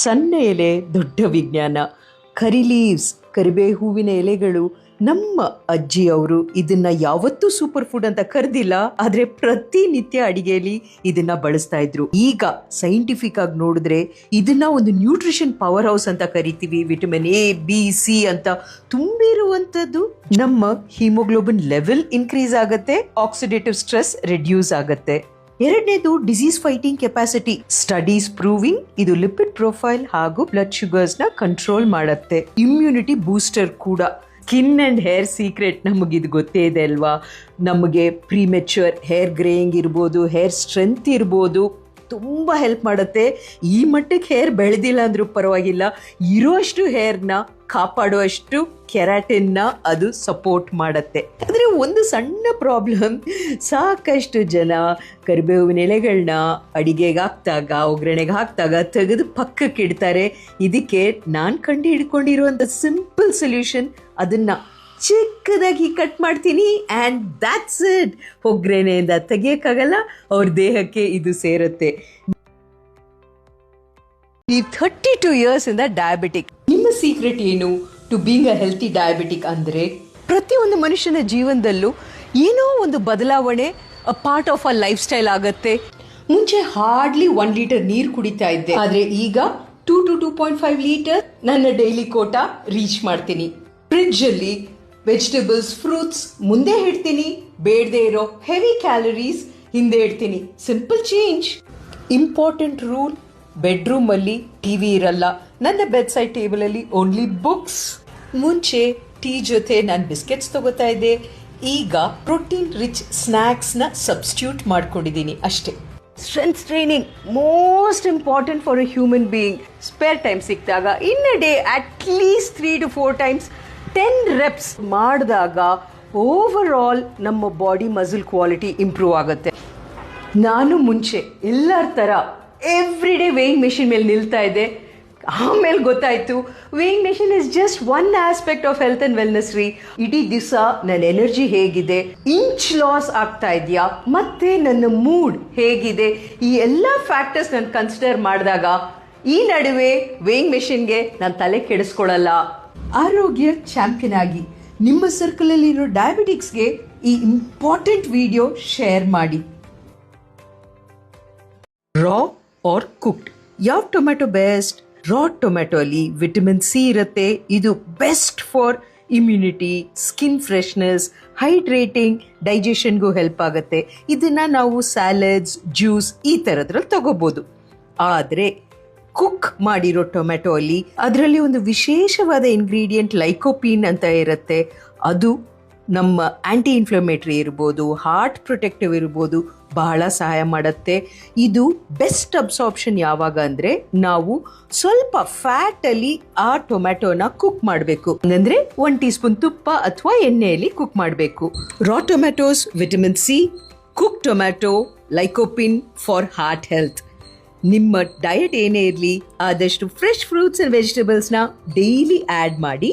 ಸಣ್ಣ ಎಲೆ ದೊಡ್ಡ ವಿಜ್ಞಾನ. ಕರಿ ಲೀವ್ಸ್, ಕರಿಬೇ ಹೂವಿನ ಎಲೆಗಳು. ನಮ್ಮ ಅಜ್ಜಿಯವರು ಇದನ್ನ ಯಾವತ್ತೂ ಸೂಪರ್ ಫುಡ್ ಅಂತ ಕರೆದಿಲ್ಲ, ಆದರೆ ಪ್ರತಿನಿತ್ಯ ಅಡಿಗೆಯಲ್ಲಿ ಇದನ್ನ ಬಳಸ್ತಾ ಇದ್ರು. ಈಗ ಸೈಂಟಿಫಿಕ್ ಆಗಿ ನೋಡಿದ್ರೆ ಇದನ್ನ ಒಂದು ನ್ಯೂಟ್ರಿಷನ್ ಪವರ್ ಹೌಸ್ ಅಂತ ಕರಿತೀವಿ. ವಿಟಮಿನ್ ಎ, ಬಿ, ಸಿ ಅಂತ ತುಂಬಿರುವಂತದ್ದು. ನಮ್ಮ ಹಿಮೋಗ್ಲೋಬಿನ್ ಲೆವೆಲ್ ಇನ್ಕ್ರೀಸ್ ಆಗತ್ತೆ, ಆಕ್ಸಿಡೇಟಿವ್ ಸ್ಟ್ರೆಸ್ ರಿಡ್ಯೂಸ್ ಆಗತ್ತೆ. ಎರಡನೇದು disease fighting capacity. Studies proving ಇದು ಲಿಪಿಡ್ ಪ್ರೊಫೈಲ್ ಹಾಗೂ ಬ್ಲಡ್ ಶುಗರ್ಸ್ ನ ಕಂಟ್ರೋಲ್ ಮಾಡುತ್ತೆ. ಇಮ್ಯುನಿಟಿ ಬೂಸ್ಟರ್ ಕೂಡ. ಸ್ಕಿನ್ ಅಂಡ್ ಹೇರ್ ಸೀಕ್ರೆಟ್ ನಮಗಿದು ಗೊತ್ತೇ ಇದೆ ಅಲ್ವಾ. ನಮಗೆ ಪ್ರೀಮೆಚ್ಯೂರ್ ಹೇರ್ ಗ್ರೇಯಿಂಗ್ ಇರ್ಬೋದು, ಹೇರ್ ಸ್ಟ್ರೆಂತ್ ಇರ್ಬೋದು, ತುಂಬ ಹೆಲ್ಪ್ ಮಾಡುತ್ತೆ. ಈ ಮಟ್ಟಕ್ಕೆ ಹೇರ್ ಬೆಳೆದಿಲ್ಲ ಅಂದ್ರೂ ಪರವಾಗಿಲ್ಲ, ಇರೋಷ್ಟು ಹೇರ್ನ ಕಾಪಾಡುವಷ್ಟು ಕೆರಾಟಿನ್ನ ಅದು ಸಪೋರ್ಟ್ ಮಾಡುತ್ತೆ. ಆದರೆ ಒಂದು ಸಣ್ಣ ಪ್ರಾಬ್ಲಮ್, ಸಾಕಷ್ಟು ಜನ ಕರಿಬೇವಿನ ಎಲೆಗಳನ್ನ ಅಡಿಗೆಗೆ ಹಾಕ್ದಾಗ, ಒಗ್ಗರಣೆಗೆ ಹಾಕಿದಾಗ ತೆಗೆದು ಪಕ್ಕಕ್ಕೆ ಇಡ್ತಾರೆ. ಇದಕ್ಕೆ ನಾನು ಕಂಡು ಹಿಡ್ಕೊಂಡಿರುವಂಥ ಸಿಂಪಲ್ ಸೊಲ್ಯೂಷನ್, ಅದನ್ನು ಚಿಕ್ಕದಾಗಿ ಕಟ್ ಮಾಡ್ತೀನಿ ಆ್ಯಂಡ್ ದ್ಯಾಟ್ಸ್ ಇಟ್. ಒಗ್ಗರಣೆಯಿಂದ ತೆಗಿಯೋಕ್ಕಾಗಲ್ಲ, ಅವ್ರ ದೇಹಕ್ಕೆ ಇದು ಸೇರುತ್ತೆ. ಈ 32 years ಇಂದ ಡಯಾಬಿಟಿಕ್. ನಿಮ್ಮ ಸೀಕ್ರೆಟ್ ಏನು to being a healthy diabetic ಅಂದರೆ, ಪ್ರತಿಯೊಂದು ಮನುಷ್ಯನ ಜೀವನದಲ್ಲೂ ಏನೋ ಒಂದು ಬದಲಾವಣೆ a part of a lifestyle ಆಗುತ್ತೆ. ಮುಂಚೆ ಹಾರ್ಡ್ಲಿ 1 ಲೀಟರ್ ನೀರು ಕುಡಿತಾ ಇದ್ದೆ, ಆದರೆ ಈಗ 2 to 2.5 ಲೀಟರ್ ನನ್ನ ಡೈಲಿ ಕೋಟಾ ರೀಚ್ ಮಾಡ್ತೀನಿ. ಫ್ರಿಡ್ಜ್ ಅಲ್ಲಿ ವೆಜಿಟೇಬಲ್ಸ್, ಫ್ರೂಟ್ಸ್ ಮುಂದೆ ಇಡ್ತೀನಿ, ಬೇಡದೇ ಇರೋ ಹೆವಿ ಕ್ಯಾಲರೀಸ್ ಹಿಂದೆ ಇಡ್ತೀನಿ. Simple change. Important rule, bedroom ಅಲ್ಲಿ ಟಿವಿ ಇರಲ್ಲ, ನನ್ನ ಬೆಡ್ ಸೈಡ್ ಟೇಬಲ್ ಅಲ್ಲಿ ಓನ್ಲಿ ಬುಕ್ಸ್. ಮುಂಚೆ ಟೀ ಜೊತೆ ನಾನು ಬಿಸ್ಕೆಟ್ಸ್ ತಗೋತಾ ಇದ್ದೆ, ಈಗ ಪ್ರೋಟೀನ್ ರಿಚ್ ಸ್ನ್ಯಾಕ್ಸ್ ನ ಸಬ್ಸ್ಟಿಟ್ಯೂಟ್ ಮಾಡ್ಕೊಂಡಿದ್ದೀನಿ ಅಷ್ಟೇ. Strength training most important for a human being. Spare time ಸಿಕ್ಕಿದಾಗ in a day at least 3 to 4 times 10 reps ಮಾಡಿದಾಗ ಓವರ್ ಆಲ್ ನಮ್ಮ ಬಾಡಿ ಮಸಲ್ ಕ್ವಾಲಿಟಿ ಇಂಪ್ರೂವ್ ಆಗುತ್ತೆ. ನಾನು ಮುಂಚೆ ಎಲ್ಲರ ಥರ ಎವ್ರಿ ಡೇ ವೇಯಿಂಗ್ ಮೆಷಿನ್ ಮೇಲೆ ನಿಲ್ತಾ ಇದ್ದೆ. ಆಮೇಲೆ ಗೊತ್ತಾಯ್ತು, weighing machine is just one aspect of health and wellness ರೀ. ಇಡೀ ದಿವಸ ನನ್ನ ಎನರ್ಜಿ ಹೇಗಿದೆ, ಇಂಚ್ ಲಾಸ್ ಆಗ್ತಾ ಇದೆಯಾ, ಮತ್ತೆ ನನ್ನ ಮೂಡ್ ಹೇಗಿದೆ, ಈ ಎಲ್ಲ ಫ್ಯಾಕ್ಟರ್ಸ್ ನಾನು ಕನ್ಸಿಡರ್ ಮಾಡಿದಾಗ ಈ ನಡುವೆ ವೇಯಿಂಗ್ ಮೆಷಿನ್ಗೆ ನಾನು ತಲೆ ಕೆಡಿಸ್ಕೊಳ್ಳಲ್ಲ. ಆರೋಗ್ಯ ಚಾಂಪಿಯನ್ ಆಗಿ ನಿಮ್ಮ ಸರ್ಕಲ್ ಅಲ್ಲಿ ಇರೋ ಡಯಾಬಿಟಿಕ್ಸ್ಗೆ ಈ ಇಂಪಾರ್ಟೆಂಟ್ ವಿಡಿಯೋ ಶೇರ್ ಮಾಡಿ. ರಾ ಆರ್ ಕುಕ್ಡ್, ಯಾವ ಟೊಮ್ಯಾಟೊ ಬೆಸ್ಟ್? ರಾ ಟೊಮ್ಯಾಟೊ ಅಲ್ಲಿ ವಿಟಮಿನ್ ಸಿ ಇರುತ್ತೆ. ಇದು best for immunity, skin freshness, hydrating, ಡೈಜೆಷನ್ಗೂ ಹೆಲ್ಪ್ ಆಗುತ್ತೆ. ಇದನ್ನ ನಾವು ಸ್ಯಾಲಡ್ಸ್, ಜ್ಯೂಸ್ ಈ ಥರದ್ರಲ್ಲಿ ತಗೋಬಹುದು. ಆದರೆ ಕುಕ್ ಮಾಡಿರೋ ಟೊಮ್ಯಾಟೊ ಅಲ್ಲಿ ಅದರಲ್ಲಿ ಒಂದು ವಿಶೇಷವಾದ ಇಂಗ್ರೀಡಿಯೆಂಟ್ ಲೈಕೋಪೀನ್ ಅಂತ ಇರುತ್ತೆ. ಅದು ನಮ್ಮ ಆಂಟಿ ಇನ್ಫ್ಲಮೇಟರಿ ಇರ್ಬೋದು, ಹಾರ್ಟ್ ಪ್ರೊಟೆಕ್ಟಿವ್ ಇರ್ಬೋದು, ಬಹಳ ಸಹಾಯ ಮಾಡುತ್ತೆ. ಇದು ಬೆಸ್ಟ್ ಅಬ್ಸಾರ್ಪ್ಷನ್ ಯಾವಾಗ ಅಂದರೆ, ನಾವು ಸ್ವಲ್ಪ ಫ್ಯಾಟಲ್ಲಿ ಆ ಟೊಮ್ಯಾಟೋನ ಕುಕ್ ಮಾಡಬೇಕು. ಅಂದರೆ 1 ಟೀಸ್ಪೂನ್ ತುಪ್ಪ ಅಥವಾ ಎಣ್ಣೆಯಲ್ಲಿ ಕುಕ್ ಮಾಡಬೇಕು. Raw tomatoes, vitamin C, cook tomato, lycopene for heart health. ನಿಮ್ಮ ಡಯಟ್ ಏನೇ ಇರಲಿ, ಆದಷ್ಟು ಫ್ರೆಶ್ ಫ್ರೂಟ್ಸ್ ಅಂಡ್ ವೆಜಿಟೇಬಲ್ಸ್ನ ಡೈಲಿ ಆ್ಯಡ್ ಮಾಡಿ.